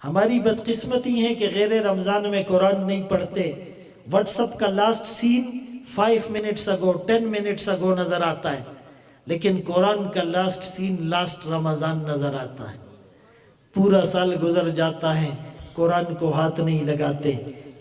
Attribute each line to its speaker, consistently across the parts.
Speaker 1: ہماری بدقسمتی ہے کہ غیر رمضان میں قرآن نہیں پڑھتے. واٹس اپ کا لاسٹ سین 5 منٹس اگو 10 منٹس اگو نظر آتا ہے، لیکن قرآن کا لاسٹ سین لاسٹ رمضان نظر آتا ہے. پورا سال گزر جاتا ہے، قرآن کو ہاتھ نہیں لگاتے.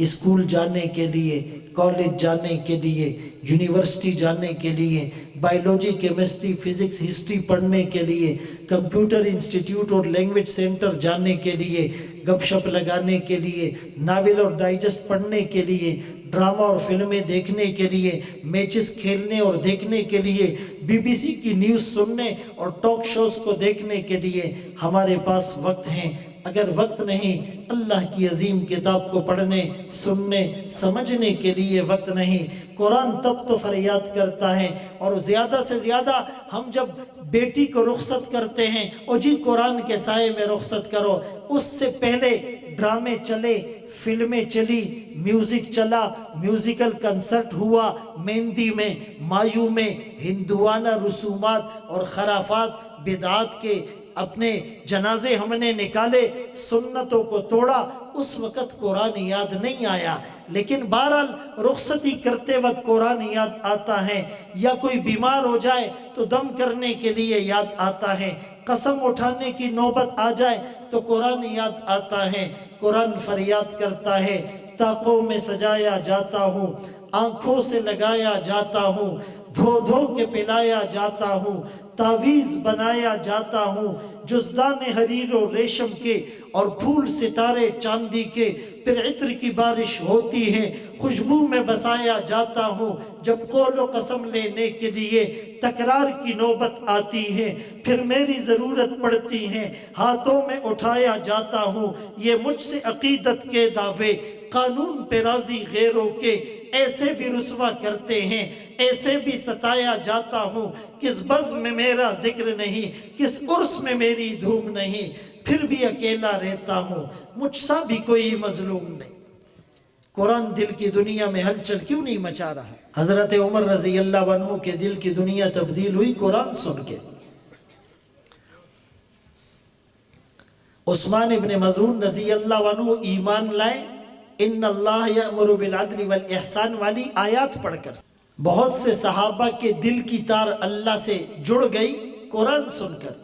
Speaker 1: اسکول جانے کے لیے، کالج جانے کے لیے، یونیورسٹی جانے کے لیے، بائیولوجی، کیمسٹری، فزکس، ہسٹری پڑھنے کے لیے، کمپیوٹر انسٹیٹیوٹ اور لینگویج سینٹر جانے کے لیے، گپ شپ لگانے کے لیے، ناول اور ڈائجسٹ پڑھنے کے لیے، ڈرامہ اور فلمیں دیکھنے کے لیے، میچز کھیلنے اور دیکھنے کے لیے، بی بی سی کی نیوز سننے اور ٹاک شوز کو دیکھنے کے لیے ہمارے پاس وقت ہیں. اگر وقت نہیں اللہ کی عظیم کتاب کو پڑھنے، سننے، سمجھنے کے لیے وقت نہیں، قرآن تب تو فریاد کرتا ہے. اور زیادہ سے زیادہ ہم جب بیٹی کو رخصت کرتے ہیں، او جی قرآن کے سائے میں رخصت کرو، اس سے پہلے ڈرامے چلے، فلمیں چلی، میوزک چلا، میوزیکل کنسرٹ ہوا، مہندی میں، مایو میں، ہندوانہ رسومات اور خرافات بدعات کے اپنے جنازے ہم نے نکالے، سنتوں کو توڑا. اس وقت قرآن یاد نہیں آیا، لیکن بہرحال رخصتی کرتے وقت قرآن یاد آتا ہے. یا کوئی بیمار ہو جائے تو دم کرنے کے لیے یاد آتا ہے، قسم اٹھانے کی نوبت آ جائے تو قرآن یاد آتا ہے. قرآن فریاد کرتا ہے، طاقوں میں سجایا جاتا ہوں، آنکھوں سے لگایا جاتا ہوں، دھو دھو کے پلایا جاتا ہوں، تعویذ بنایا جاتا ہوں، جزدان حریر و ریشم کے اور پھول ستارے چاندی کے، پھر عطر کی بارش ہوتی ہے، خوشبو میں بسایا جاتا ہوں. جب قول و قسم لینے کے لیے تکرار کی نوبت آتی ہے، پھر میری ضرورت پڑتی ہے، ہاتھوں میں اٹھایا جاتا ہوں. یہ مجھ سے عقیدت کے دعوے قانون پہ راضی غیروں کے ایسے بھی رسوا کرتے ہیں، ایسے بھی ستایا جاتا ہوں. کس بزم میں میرا ذکر نہیں، کس عرس میں میری دھوم نہیں، پھر بھی اکیلا رہتا ہوں، مجھ سا بھی کوئی مظلوم نہیں. قرآن دل کی دنیا میں ہلچل کیوں نہیں مچا رہا؟ حضرت عمر رضی اللہ عنہ کے دل کی دنیا تبدیل ہوئی قرآن سن کے. عثمان ابن مظعون رضی اللہ عنہ ایمان لائے ان اللہ یأمر بالعدل والاحسان والی آیات پڑھ کر. بہت سے صحابہ کے دل کی تار اللہ سے جڑ گئی قرآن سن کر.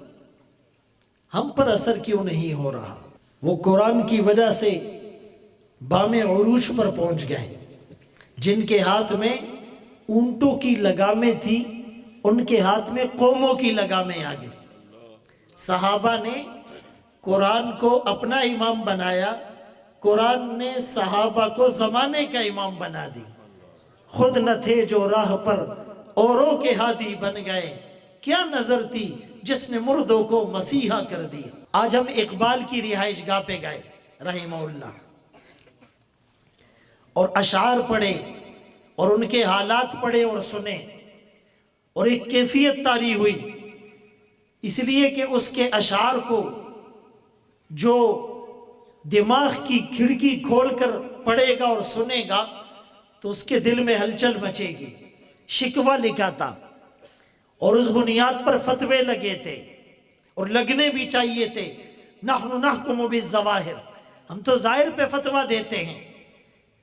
Speaker 1: ہم پر اثر کیوں نہیں ہو رہا؟ وہ قرآن کی وجہ سے بام عروج پر پہنچ گئے. جن کے ہاتھ میں اونٹوں کی لگامیں تھی، ان کے ہاتھ میں قوموں کی لگامیں آ گئی. صحابہ نے قرآن کو اپنا امام بنایا، قرآن نے صحابہ کو زمانے کا امام بنا دی. خود نہ تھے جو راہ پر اوروں کے ہادی بن گئے، کیا نظر تھی جس نے مردوں کو مسیحا کر دیا. آج ہم اقبال کی رہائش گاہ پہ گئے رحمہ اللہ، اور اشعار پڑھے اور ان کے حالات پڑھے اور سنے، اور ایک کیفیت طاری ہوئی. اس لیے کہ اس کے اشعار کو جو دماغ کی کھڑکی کھول کر پڑھے گا اور سنے گا تو اس کے دل میں ہلچل مچے گی. شکوہ لکھا تھا اور اس بنیاد پر فتوے لگے تھے، اور لگنے بھی چاہیے تھے. نحن نحکم بالظواہر، ہم تو ظاہر پہ فتوہ دیتے ہیں،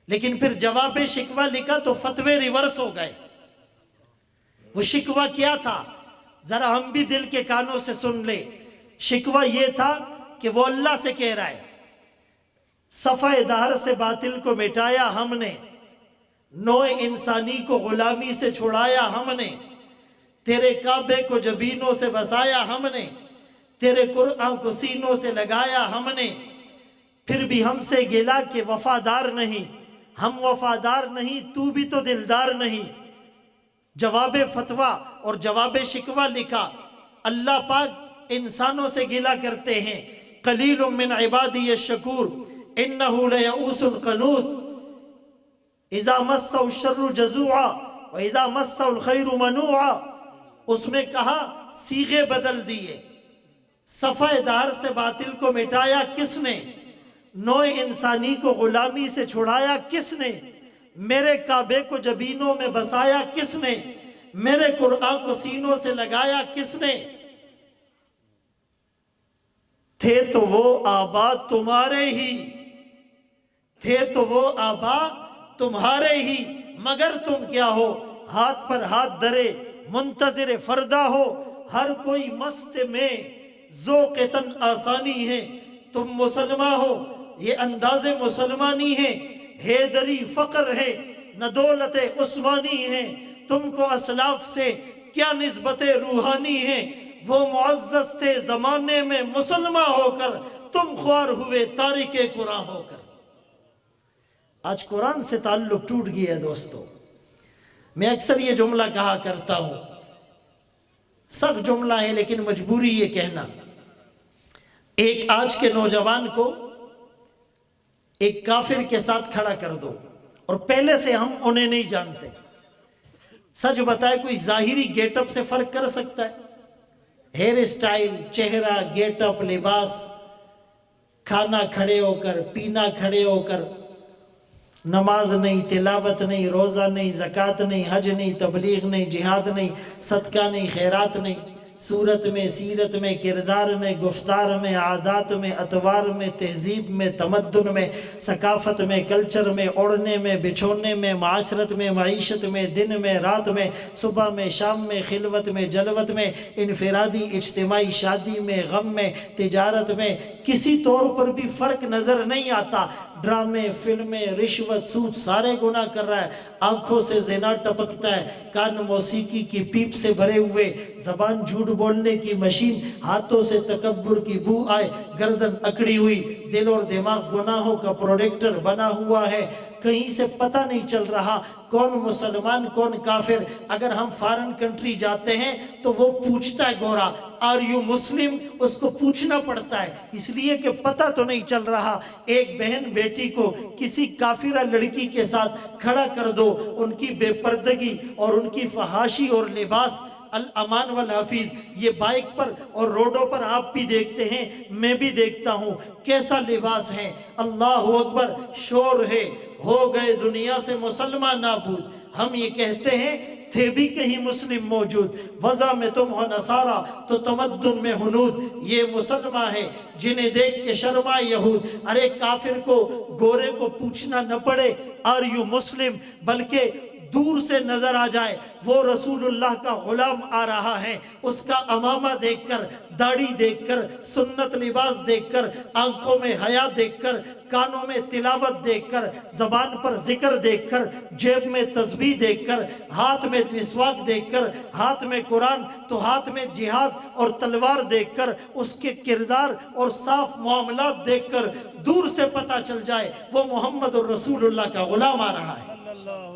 Speaker 1: لیکن پھر جواب شکوہ لکھا تو فتوے ریورس ہو گئے. وہ شکوہ کیا تھا ذرا ہم بھی دل کے کانوں سے سن لے. شکوہ یہ تھا کہ وہ اللہ سے کہہ رہا ہے، صفحہ دہر سے باطل کو مٹایا ہم نے، نوع انسانی کو غلامی سے چھڑایا ہم نے، تیرے کعبے کو جبینوں سے بسایا ہم نے، تیرے قرآن کو سینوں سے لگایا ہم نے، پھر بھی ہم سے گلا کہ وفادار نہیں، ہم وفادار نہیں، تو بھی تو دلدار نہیں. جواب فتویٰ اور جواب شکوہ لکھا. اللہ پاک انسانوں سے گلا کرتے ہیں، قلیل من عبادی الشکور انہ لیئوس قنوط، اذا مسہ الشر جزوعا و اذا مسہ الخیر منوعا. اس میں کہا صیغے بدل دیے. صفحہ دار سے باطل کو مٹایا کس نے؟ نوع انسانی کو غلامی سے چھڑایا کس نے؟ میرے کعبے کو جبینوں میں بسایا کس نے؟ میرے قرآن کو سینوں سے لگایا کس نے؟ تھے تو وہ آبا تمہارے ہی، تھے تو وہ آبا تمہارے ہی، مگر تم کیا ہو ہاتھ پر ہاتھ درے منتظر فردا ہو، ہر کوئی مست میں ذوق تن آسانی ہے، تم مسلمان ہو یہ انداز مسلمانی ہے، حیدری فقر ہے نہ دولت عثمانی ہے، تم کو اسلاف سے کیا نسبت روحانی ہے، وہ معزز تھے زمانے میں مسلمان ہو کر، تم خوار ہوئے تارک قرآن ہو کر۔ آج قرآن سے تعلق ٹوٹ گیا ہے دوستو۔ میں اکثر یہ جملہ کہا کرتا ہوں، سخت جملہ ہے لیکن مجبوری یہ کہنا، ایک آج کے نوجوان کو ایک کافر کے ساتھ کھڑا کر دو، اور پہلے سے ہم انہیں نہیں جانتے، سچ بتائے کوئی ظاہری گیٹ اپ سے فرق کر سکتا ہے؟ ہیئر اسٹائل، چہرہ، گیٹ اپ، لباس، کھانا کھڑے ہو کر، پینا کھڑے ہو کر، نماز نہیں، تلاوت نہیں، روزہ نہیں، زکوٰۃ نہیں، حج نہیں، تبلیغ نہیں، جہاد نہیں، صدقہ نہیں، خیرات نہیں، صورت میں، سیرت میں، کردار میں، گفتار میں، عادات میں، اطوار میں، تہذیب میں، تمدن میں، ثقافت میں، کلچر میں، اوڑھنے میں، بچھونے میں، معاشرت میں، معیشت میں، دن میں، رات میں، صبح میں، شام میں، خلوت میں، جلوت میں، انفرادی، اجتماعی، شادی میں، غم میں، تجارت میں، کسی طور پر بھی فرق نظر نہیں آتا۔ ڈرامے، فلمیں، رشوت، سود سارے گناہ کر رہا ہے، آنکھوں سے زنا ٹپکتا ہے، کان موسیقی کی پیپ سے بھرے ہوئے، زبان جھوٹ بولنے کی مشین، ہاتھوں سے تکبر کی بو آئے، گردن اکڑی ہوئی، دل اور دماغ گناہوں کا پروڈکٹر بنا ہوا ہے، کہیں سے پتہ نہیں چل رہا کون مسلمان کون کافر۔ اگر ہم فارن کنٹری جاتے ہیں تو وہ پوچھتا ہے گورا آر یو مسلم، اس کو پوچھنا پڑتا ہے، اس لیے کہ پتہ تو نہیں چل رہا۔ ایک بہن بیٹی کو کسی کافرہ لڑکی کے ساتھ کھڑا کر دو، ان کی بے پردگی اور ان کی فحاشی اور لباس، الامان والحفیظ، یہ بائک پر اور روڈوں پر آپ بھی دیکھتے ہیں، میں بھی دیکھتا ہوں، کیسا لباس ہے، اللہ اکبر، شور ہے، ہو گئے دنیا سے مسلمان نابود۔ ہم یہ کہتے ہیں تھے بھی کہیں مسلم موجود، وضع میں تم ہو نصارہ تو تمدن میں ہنود، یہ مسلمان ہے جنہیں دیکھ کے شرما یہود۔ ارے کافر کو، گورے کو پوچھنا نہ پڑے آر یو مسلم، بلکہ دور سے نظر آ جائے وہ رسول اللہ کا غلام آ رہا ہے، اس کا امامہ دیکھ کر، داڑھی دیکھ کر، سنت لباس دیکھ کر، آنکھوں میں حیا دیکھ کر، کانوں میں تلاوت دیکھ کر، زبان پر ذکر دیکھ کر، جیب میں تسبیح دیکھ کر، ہاتھ میں مسواک دیکھ کر، ہاتھ میں قرآن تو ہاتھ میں جہاد اور تلوار دیکھ کر، اس کے کردار اور صاف معاملات دیکھ کر دور سے پتہ چل جائے وہ محمد الرسول اللہ کا غلام آ رہا ہے۔